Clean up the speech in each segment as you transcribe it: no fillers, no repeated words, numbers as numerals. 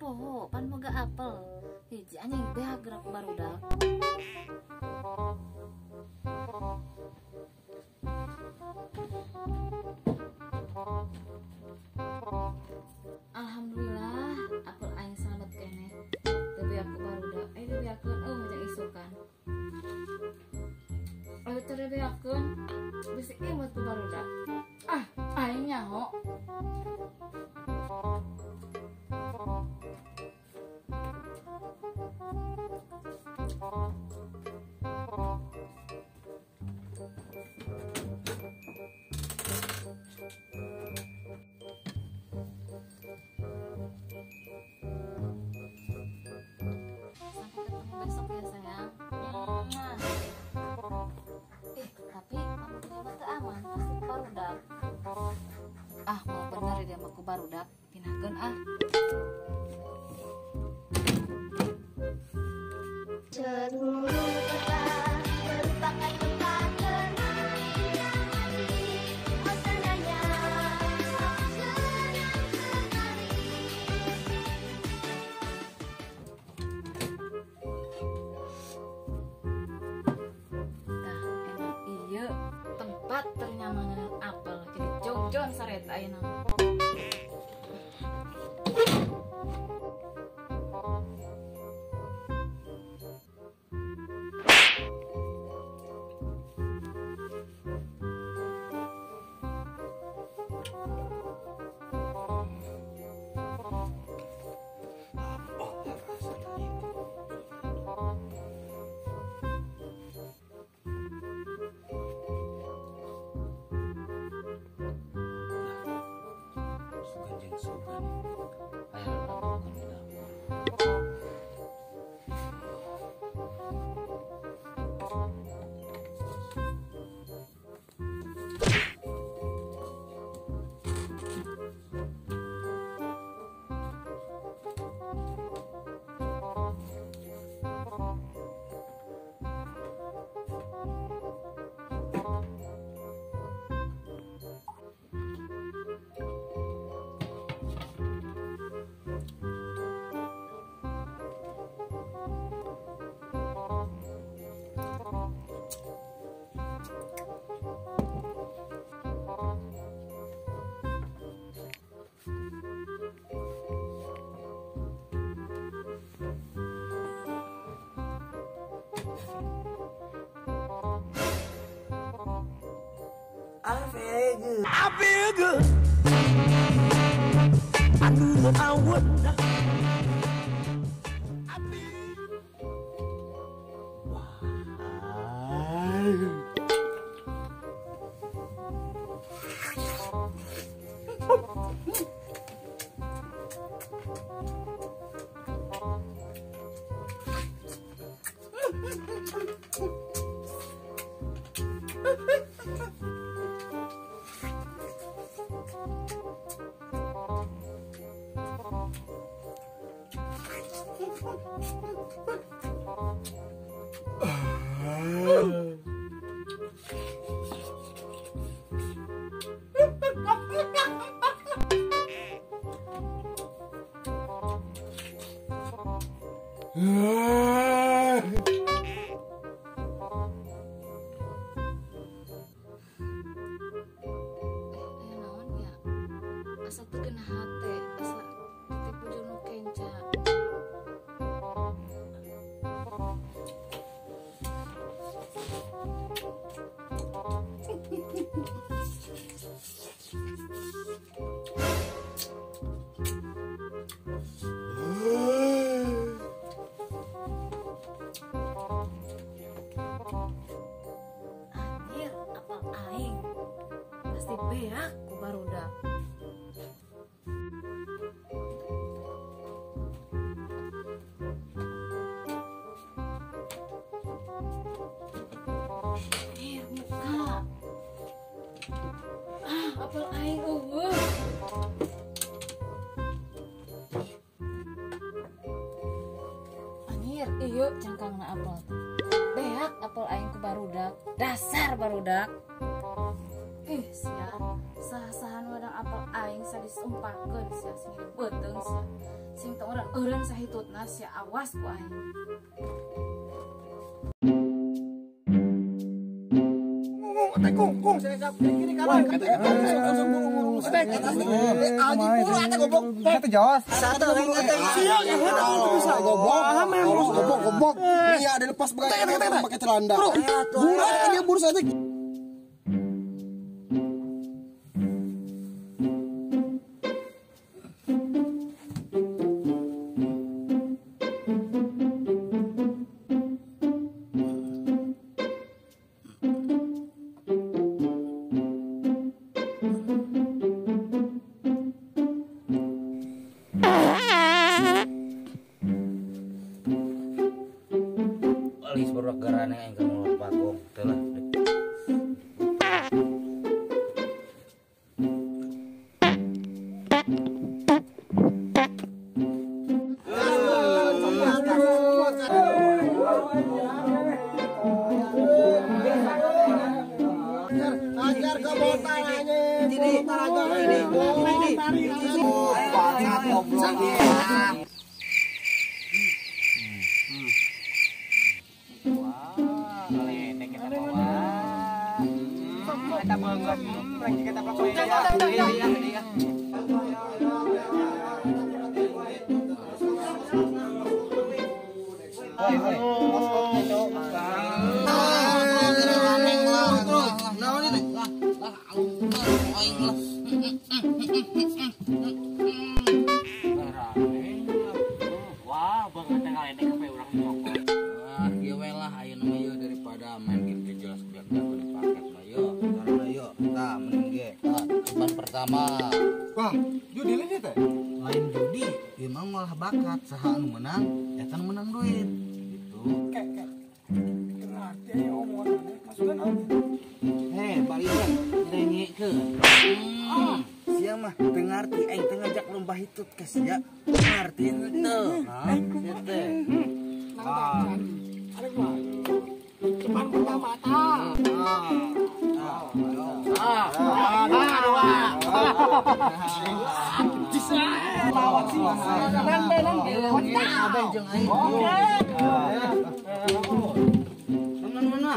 poho pan moga apel hiji anjing beak gerak barudak. Alhamdulillah apel aing selamat kene. Tapi aku barudak tapi akeun jeung isukan. Ayo terebe akeun bisi imut ku barudak. Aing nyaho. Besok ya sayang. Tapi kamu punya mata aman pasti barudak. Mau bener dia mah ku barudak pinahkeun Seluruh kota merupakan tempat bermain hati. Oh tandanya senang sekali. Emang iya tempat ternyamanan apel jadi jongjon sareta ayeuna. I feel good. I knew that I would. I feel Naon ya? Asa teu kena hate, asa tipu jono kenca. Anjir, apal aing pasti beak ku barudak. Muka apel aing eueuh. Anjir, ieu cangkangna apel. Beak apel aing ku barudak. Dasar barudak. Sia Saha-sahan wadang apal aing sadisumpahkeun sia sing hidup beuteung sia. Sing teu eureun sahitutna sia awas ku aing. Kung saya kiri kanan. Langsung buru-buru. Anjing buru ate goblok. Kata Jawas. Satu siang ya bisa goblok. Harus goblok. Iya ada lepas pakai celana. Buru kan dia buru saja. Alis baru garane aing ka mulut bagong teh lah. Ajar ke botak anjing. Ini taraga ini. Banget goblok. Wah, banget teh kalene kape urang nyokot. Ah, ieu we lah ayeuna mah ieu daripada main game teh jelas biar-biar di paket mah ieu. Carana ieu. Tah, mending ge. Tah, cuman pertama. Bang, judi ini teh. Lain judi, ieu mah malah bakat. Saha anu menang, eta nu menang duit. Gitu. Heh, balikan dengikeun. Siang mah teu ngarti aing teu ngajak lomba hitut ke sia. Ngarti henteu. Hah? Ieu teh. Cuman pertama ta. Mana?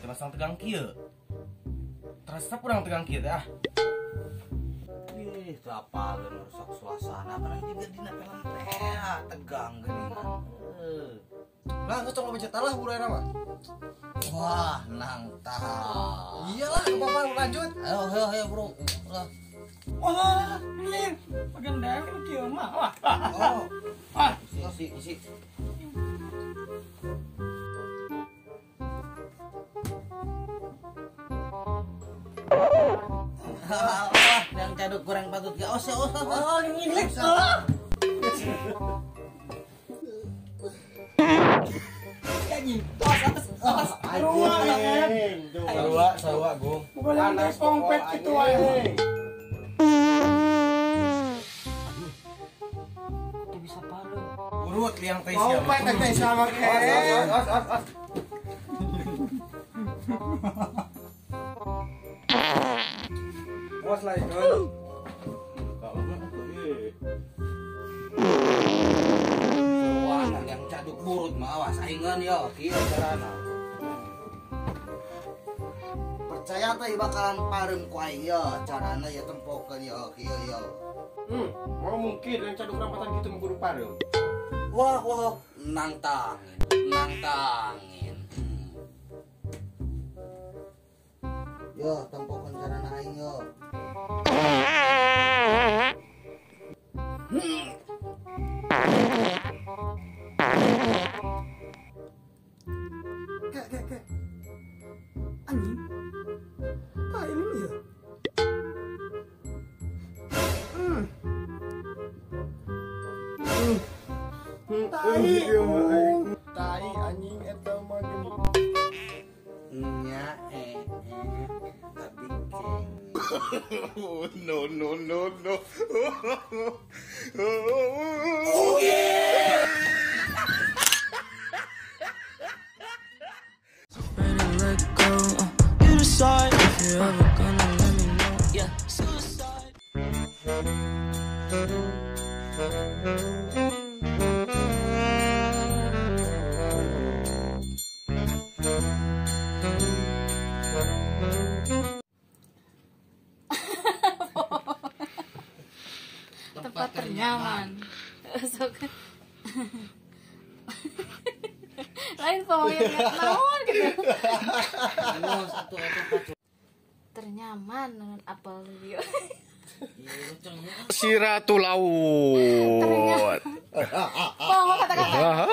Masang tegang kieu. Terasa kurang tegang kieu teh ah. Ih, sapaleun rusak suasana karena juga dina film teh tegang geuningan. Lah, geus coba becet lah burana mah. Wah, nang tah. Iyalah, apa-apa lanjut. Ayo bro. Ulah. Wah, ini pagendang kieu mah. Wah. Oh. Isi. Wah, yang caduk kurang patut ke os. Oh, ini. Sarua, Gung. Bukan kompet gitu aja. Kita bisa palu. Urut liang teh siapa? Kompet teh sama ke. Bos lah itu. Seruangan yang caduk burut mah awas saingan yo, kieu carana. Percaya teh bakalan pareum ku aing yo, carana ya tempokeun yo, kieu yo. Mau mungkin yang caduk rampatan gitu mah kudu pareum. Wah, nantangin. Yo, tempokeun carana aing yo. Kek. Anjing. Ah, ini nih ya. Tai anjing eta mah gini. Nya tapi keng. No. Let go. You decide if you're ever gonna let me know. Yeah, suicide. Tempat ternyaman. Sok. Lain pokoknya naon gitu. Ternyaman dengan apel dia. Siratul laut. Pokok kata-kata.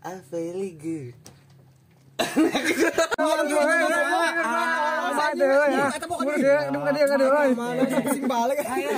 I feel good. Aduh, ya. Udah, dia.